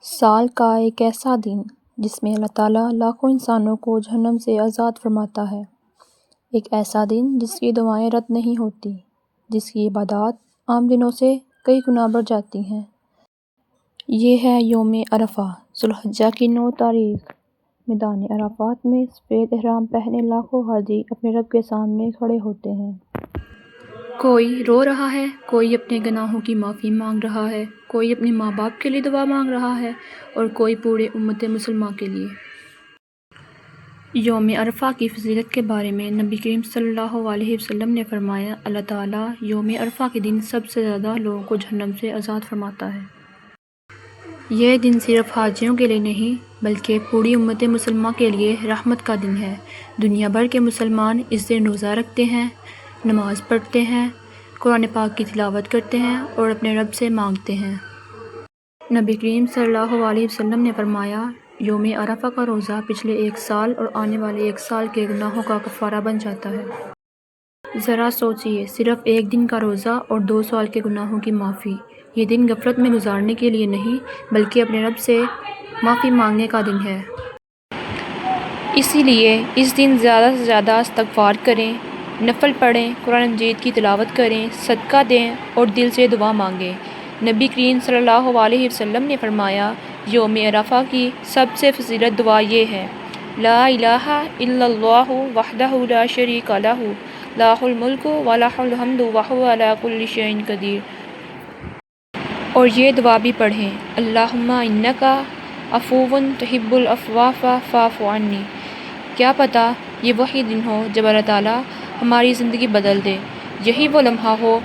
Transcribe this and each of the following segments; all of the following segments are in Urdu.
سال کا ایک ایسا دن جس میں اللہ تعالیٰ لاکھوں انسانوں کو جہنم سے آزاد فرماتا ہے۔ ایک ایسا دن جس کی دعائیں رد نہیں ہوتی، جس کی عبادات عام دنوں سے کئی گنا بڑھ جاتی ہیں۔ یہ ہے یوم عرفہ، ذو الحجہ کی 9 تاریخ۔ میدان عرفات میں سفید احرام پہنے لاکھوں حاجی اپنے رب کے سامنے کھڑے ہوتے ہیں۔ کوئی رو رہا ہے، کوئی اپنے گناہوں کی معافی مانگ رہا ہے، کوئی اپنے ماں باپ کے لیے دعا مانگ رہا ہے اور کوئی پورے امت مسلمہ کے لیے۔ یوم عرفہ کی فضیلت کے بارے میں نبی کریم صلی اللہ علیہ وسلم نے فرمایا، اللہ تعالیٰ یوم عرفہ کے دن سب سے زیادہ لوگوں کو جہنم سے آزاد فرماتا ہے۔ یہ دن صرف حاجیوں کے لیے نہیں بلکہ پوری امت مسلمہ کے لیے رحمت کا دن ہے۔ دنیا بھر کے مسلمان اس دن روزہ رکھتے ہیں، نماز پڑھتے ہیں، قرآن پاک کی تلاوت کرتے ہیں اور اپنے رب سے مانگتے ہیں۔ نبی کریم صلی اللہ علیہ وسلم نے فرمایا، یوم عرفہ کا روزہ پچھلے 1 سال اور آنے والے 1 سال کے گناہوں کا کفارہ بن جاتا ہے۔ ذرا سوچئے، صرف 1 دن کا روزہ اور 2 سال کے گناہوں کی معافی۔ یہ دن غفلت میں گزارنے کے لیے نہیں بلکہ اپنے رب سے معافی مانگنے کا دن ہے۔ اسی لیے اس دن زیادہ سے زیادہ استغفار کریں، نفل پڑھیں، قرآن مجید کی تلاوت کریں، صدقہ دیں اور دل سے دعا مانگیں۔ نبی کریم صلی اللہ علیہ وسلم نے فرمایا، یوم عرفہ کی سب سے فضیلت دعا یہ ہے، لا الہ الا اللہ وحدہ لا شریک لہ، لہ الملک و لہ الحمد وہو علی کل شیء قدیر۔ اور یہ دعا بھی پڑھیں، اللہم انک عفو تحب العفو فاعف عنی۔ کیا پتہ یہ وہی دن ہو جب اللہ تعالیٰ ہماری زندگی بدل دے، یہی وہ لمحہ ہو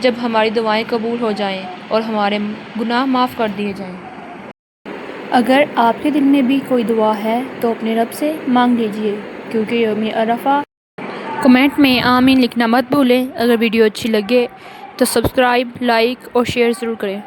جب ہماری دعائیں قبول ہو جائیں اور ہمارے گناہ معاف کر دیے جائیں۔ اگر آپ کے دل میں بھی کوئی دعا ہے تو اپنے رب سے مانگ لیجئے، کیونکہ یوم عرفہ۔ کمنٹ میں آمین لکھنا مت بھولیں۔ اگر ویڈیو اچھی لگے تو سبسکرائب، لائک اور شیئر ضرور کریں۔